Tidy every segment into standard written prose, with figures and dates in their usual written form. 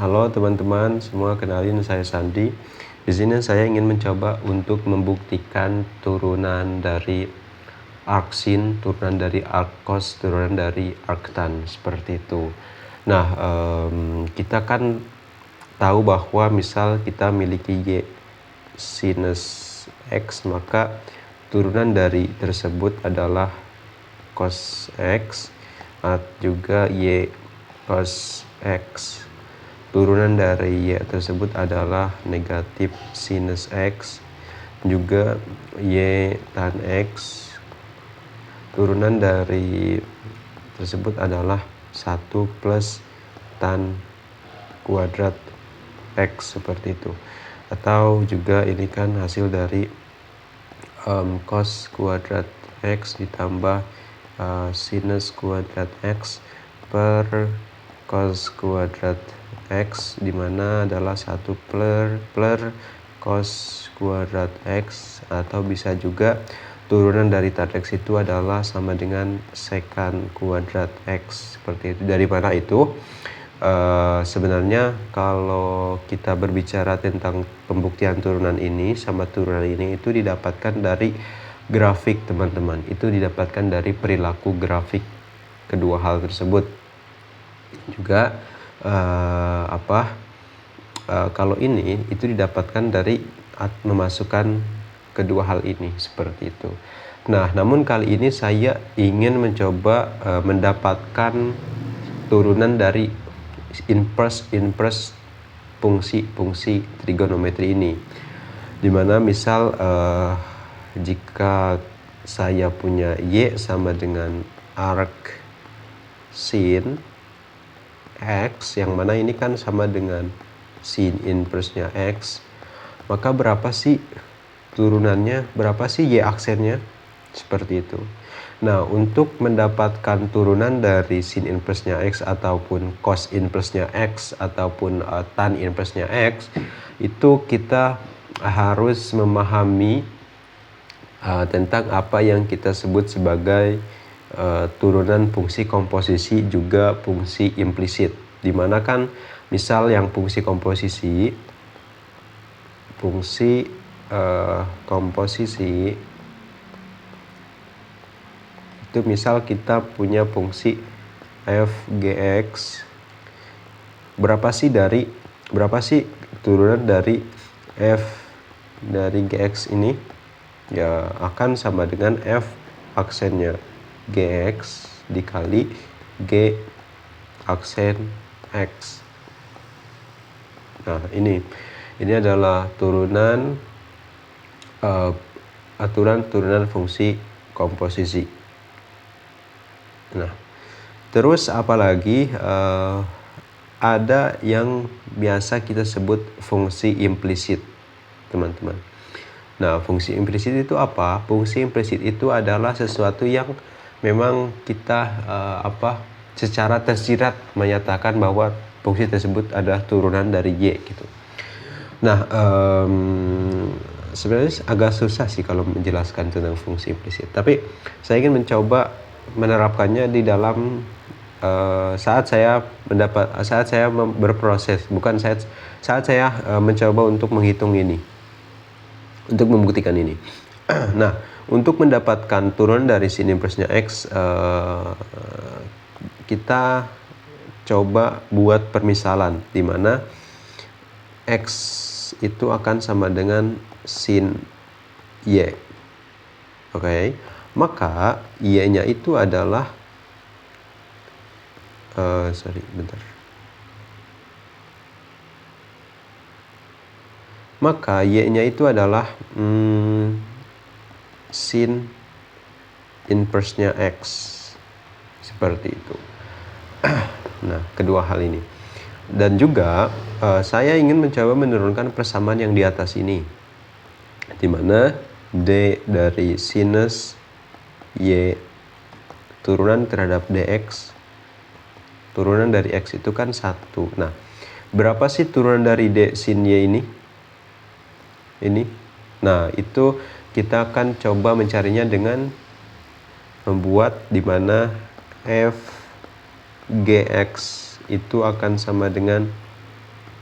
Halo teman-teman semua, kenalin saya Sandi. Di sini saya ingin mencoba untuk membuktikan turunan dari arcsin, turunan dari arccos, turunan dari arctan seperti itu. Nah, kita kan tahu bahwa misal kita miliki y sinus x, maka turunan dari tersebut adalah cos x, juga y cos x. Turunan dari y tersebut adalah negatif sinus x, juga y tan x. Turunan dari tersebut adalah 1 plus tan kuadrat x seperti itu. Atau juga ini kan hasil dari cos kuadrat x ditambah sinus kuadrat x per cos kuadrat x, dimana adalah 1 per cos kuadrat x, atau bisa juga turunan dari tan x itu adalah sama dengan secant kuadrat x seperti itu. Dari mana itu? Sebenarnya kalau kita berbicara tentang pembuktian turunan ini sama turunan ini, itu didapatkan dari grafik teman-teman. Itu didapatkan dari perilaku grafik kedua hal tersebut. Juga kalau ini itu didapatkan dari memasukkan kedua hal ini seperti itu. Nah, namun kali ini saya ingin mencoba mendapatkan turunan dari inverse fungsi trigonometri ini, dimana misal jika saya punya y sama dengan arc sin x, yang mana ini kan sama dengan sin inverse-nya x, maka berapa sih turunannya, berapa sih y aksennya, seperti itu. Nah, untuk mendapatkan turunan dari sin inverse-nya x ataupun cos inverse-nya x ataupun tan inverse-nya x, itu kita harus memahami tentang apa yang kita sebut sebagai turunan fungsi komposisi juga fungsi implisit. Dimana kan misal yang fungsi komposisi itu misal kita punya fungsi f gx, berapa sih turunan dari f dari gx ini, ya akan sama dengan f aksennya gx dikali g aksen x. Nah, ini adalah turunan aturan turunan fungsi komposisi. Nah, terus apalagi ada yang biasa kita sebut fungsi implisit, teman-teman. Nah, fungsi implisit itu apa? Fungsi implisit itu adalah sesuatu yang memang kita secara tersirat menyatakan bahwa fungsi tersebut adalah turunan dari y gitu. Nah, sebenarnya agak susah sih kalau menjelaskan tentang fungsi implisit, tapi saya ingin mencoba menerapkannya di dalam saat saya berproses, bukan saat saya mencoba untuk menghitung ini, untuk membuktikan ini. Nah, untuk mendapatkan turunan dari sin inverse-nya x, kita coba buat permisalan di mana x itu akan sama dengan sin y. Oke. Maka y-nya itu adalah Maka y-nya itu adalah sin inverse-nya x seperti itu. Nah, kedua hal ini. Dan juga saya ingin mencoba menurunkan persamaan yang di atas ini, di mana d dari sinus y turunan terhadap dx, turunan dari x itu kan 1. Nah, berapa sih turunan dari d sin y ini? Nah, itu kita akan coba mencarinya dengan membuat di mana f gx itu akan sama dengan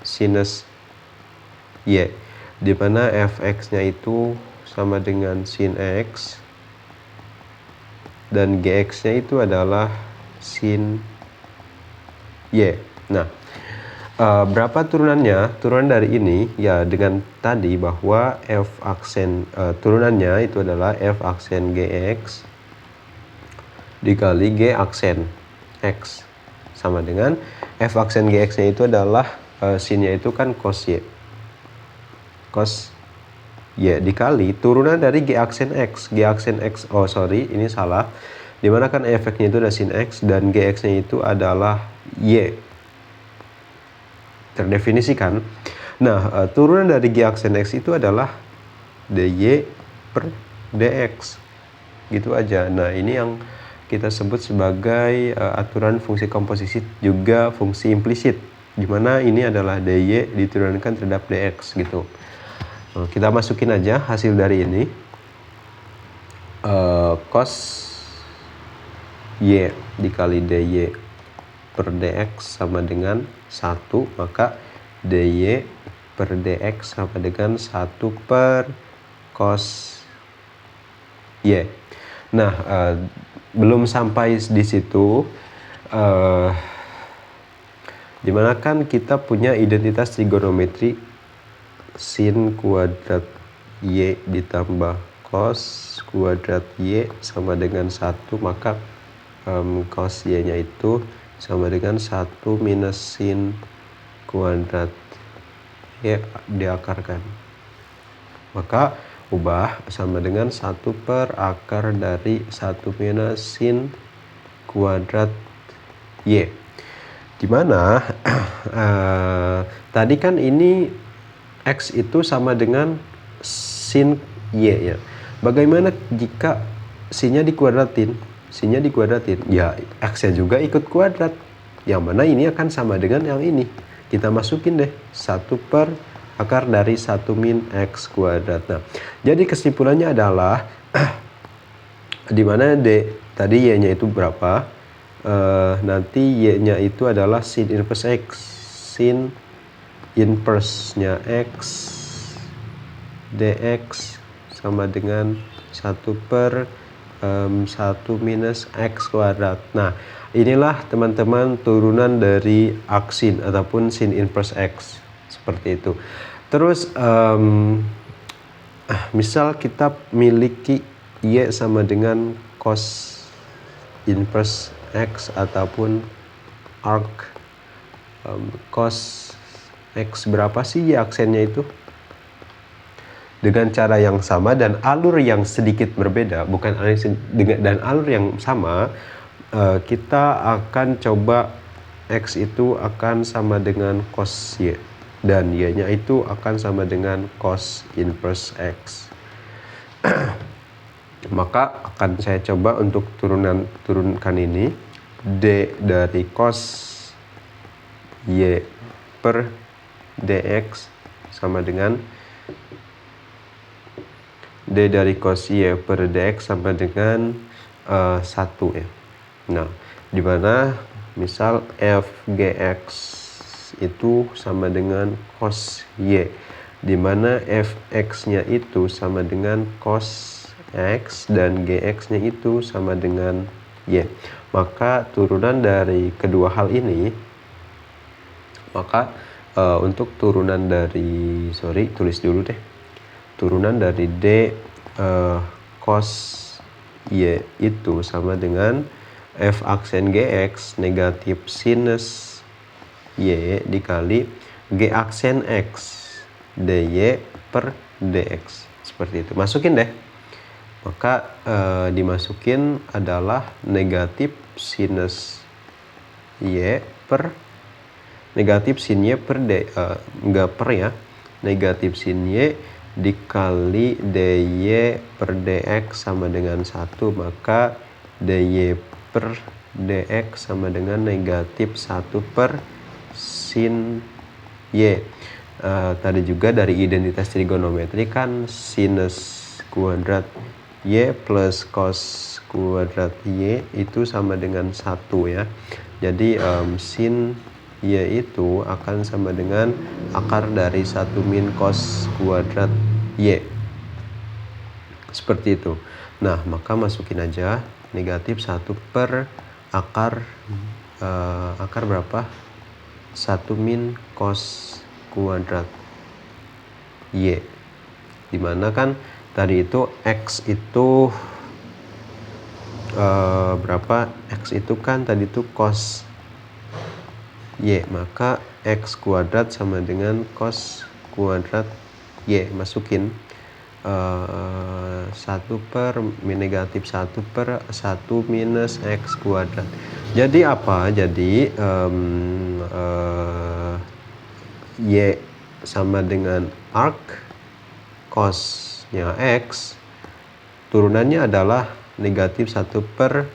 sinus Y, di mana fx-nya itu sama dengan sin x dan gx-nya itu adalah sin Y. Nah, berapa turunannya? Turunan dari ini ya dengan tadi bahwa f aksen turunannya itu adalah f aksen gx dikali g aksen x sama dengan f aksen gx-nya itu adalah sinnya itu kan cos y. Cos y dikali turunan dari g aksen x. G aksen x, oh sorry, ini salah. Dimana kan efeknya itu ada sin x dan gx-nya itu adalah y. Terdefinisikan. Nah, turunan dari g aksen x itu adalah dy per dx. Gitu aja. Nah, ini yang kita sebut sebagai aturan fungsi komposisi juga fungsi implisit, dimana ini adalah dy diturunkan terhadap dx gitu. Kita masukin aja hasil dari ini. Cos y dikali dy per dx sama dengan 1, maka dy per dx sama dengan 1 per cos y. Nah, belum sampai di situ, dimana kan kita punya identitas trigonometri sin kuadrat y ditambah cos kuadrat y sama dengan 1, maka cos y nya itu sama dengan 1 minus sin kuadrat y diakarkan, maka ubah sama dengan 1 per akar dari 1 minus sin kuadrat y, dimana tadi kan ini x itu sama dengan sin y ya. Bagaimana jika sinnya dikuadratin? Sinnya dikuadratin, ya x-nya juga ikut kuadrat. Yang mana ini akan sama dengan yang ini. Kita masukin deh 1 per akar dari 1 min x kuadrat. Nah, jadi kesimpulannya adalah dimana tadi y-nya itu berapa? Nanti y-nya itu adalah sin inverse x. Sin inverse-nya x dx sama dengan 1 per 1 minus x kuadrat. Nah, inilah teman-teman turunan dari aksin ataupun sin inverse x. Seperti itu. Terus misal kita miliki y sama dengan cos inverse x ataupun arc cos x, berapa sih y aksennya itu? Dengan cara yang sama dan alur yang sedikit berbeda, bukan dan alur yang sama, kita akan coba x itu akan sama dengan cos y dan y nya itu akan sama dengan cos inverse x. Maka akan saya coba untuk turunkan ini, d dari cos y per dx sama dengan d dari cos y per dx sama dengan 1 ya. Nah, dimana misal f gx itu sama dengan cos y, dimana fx nya itu sama dengan cos x dan gx nya itu sama dengan y. Maka turunan dari kedua hal ini, maka untuk turunan dari tulis dulu deh, turunan dari d cos y itu sama dengan f aksen gx negatif sinus y dikali g aksen x dy per dx. Seperti itu. Masukin deh. Maka dimasukin adalah negatif sinus y per negatif sin y per d, enggak per ya, negatif sin y dikali dy per dx sama dengan 1, maka dy per dx sama dengan negatif 1 per sin y. Tadi juga dari identitas trigonometri kan sinus kuadrat y plus cos kuadrat y itu sama dengan 1 ya. Jadi sin Y itu akan sama dengan akar dari 1 min cos kuadrat Y. Seperti itu. Nah, maka masukin aja negatif 1 per akar berapa? 1 min cos kuadrat Y. Dimana kan tadi itu X itu berapa? X itu kan tadi itu cos Y, maka X kuadrat sama dengan cos kuadrat Y. Masukin 1 per negatif 1 per 1 minus X kuadrat. Jadi apa? Jadi Y sama dengan arc cosnya X, turunannya adalah negatif 1 per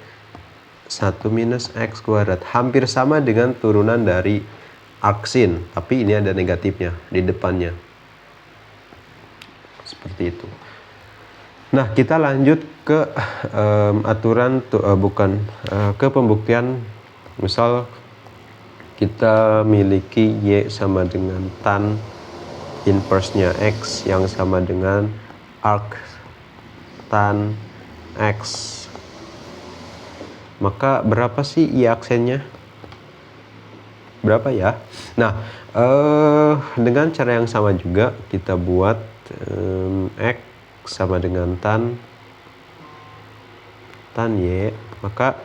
1 minus X kuadrat. Hampir sama dengan turunan dari arc sin, tapi ini ada negatifnya di depannya. Seperti itu. Nah, kita lanjut ke aturan ke pembuktian. Misal kita miliki Y sama dengan tan inverse-nya X yang sama dengan arc tan X. Maka berapa sih Y aksennya? Berapa ya? Nah, dengan cara yang sama juga kita buat X sama dengan tan Y. Maka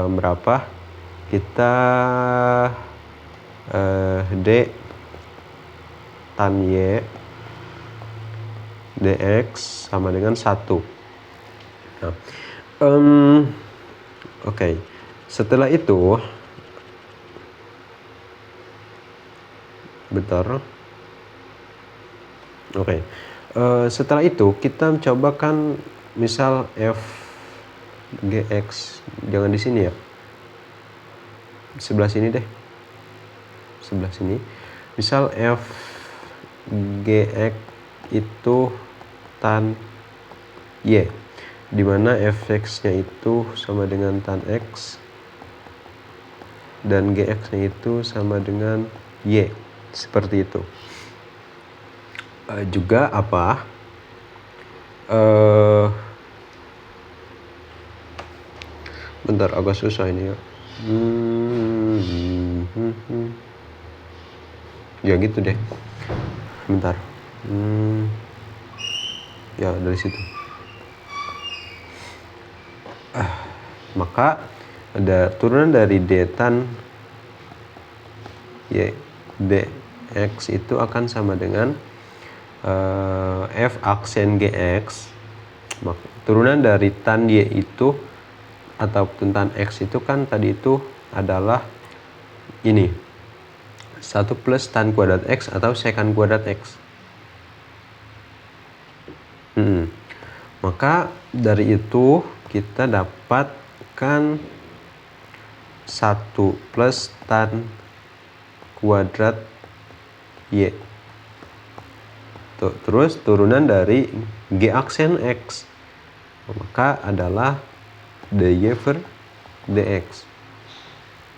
berapa? Kita D tan Y dx sama dengan 1. Nah, Oke. Setelah itu bentar. Oke. Setelah itu kita cobakan misal f gx, jangan di sini ya. Sebelah sini deh. Sebelah sini. Misal f gx itu tan y, dimana fx-nya itu sama dengan tan x dan gx-nya itu sama dengan y. Seperti itu. Juga apa? Bentar, agak susah ini ya. Ya gitu deh. Bentar. Ya dari situ. Maka ada turunan dari d tan y dx itu akan sama dengan f aksen gx. Maka turunan dari tan y itu ataupun tan x itu kan tadi itu adalah ini 1 plus tan kuadrat x atau secant kuadrat x. Maka dari itu kita dapatkan 1 plus tan kuadrat y. Terus turunan dari g aksen x, maka adalah dy per dx.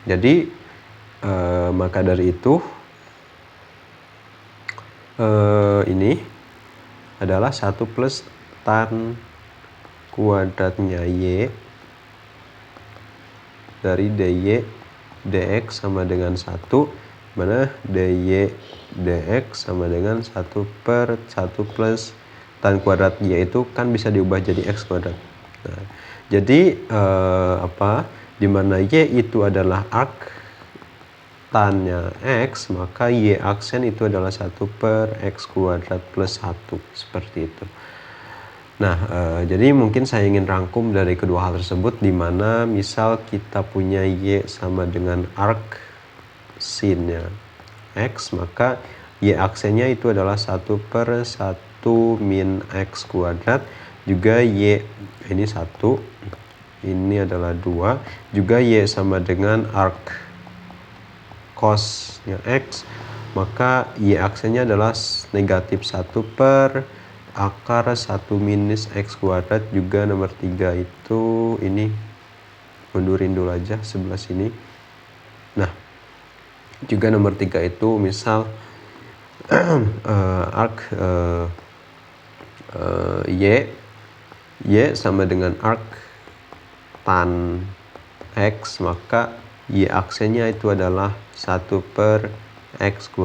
Jadi maka dari itu ini adalah 1 plus tan kuadratnya y dari dy dx sama dengan 1, mana dy dx sama dengan 1 per 1 plus tan kuadrat y itu kan bisa diubah jadi x kuadrat. Nah, jadi dimana y itu adalah arc tannya x, maka y aksen itu adalah 1 per x kuadrat plus 1. Seperti itu. Nah, jadi mungkin saya ingin rangkum dari kedua hal tersebut, dimana misal kita punya y sama dengan arc sinnya x, maka y aksennya itu adalah 1 per 1 min x kuadrat. Juga y ini 1, ini adalah 2. Juga y sama dengan arc cosnya x, maka y aksennya adalah negatif 1 per akar 1 minus x kuadrat. Juga nomor 3 itu ini mundurin dulu aja sebelah sini. Nah, Juga nomor 3 itu misal arc Y sama dengan arc tan X, maka Y aksennya itu adalah 1/x²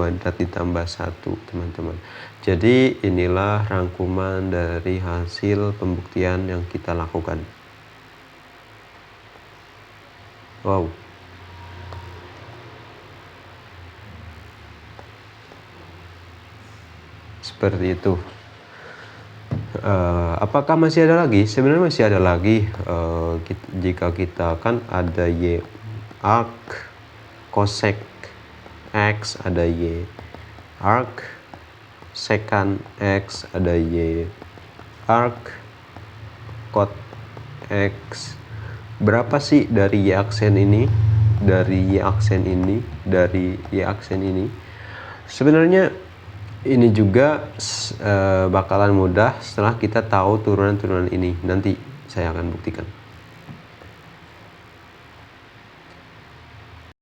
ditambah 1, teman-teman. Jadi inilah rangkuman dari hasil pembuktian yang kita lakukan. Wow. Seperti itu. Apakah masih ada lagi? Sebenarnya masih ada lagi. Jika kita kan ada Y arc cosec X, ada Y arc secant X, ada Y arc cot X. Berapa sih dari Y aksen ini? Dari Y aksen ini? Dari Y aksen ini? Sebenarnya ini juga bakalan mudah setelah kita tahu turunan-turunan ini. Nanti saya akan buktikan.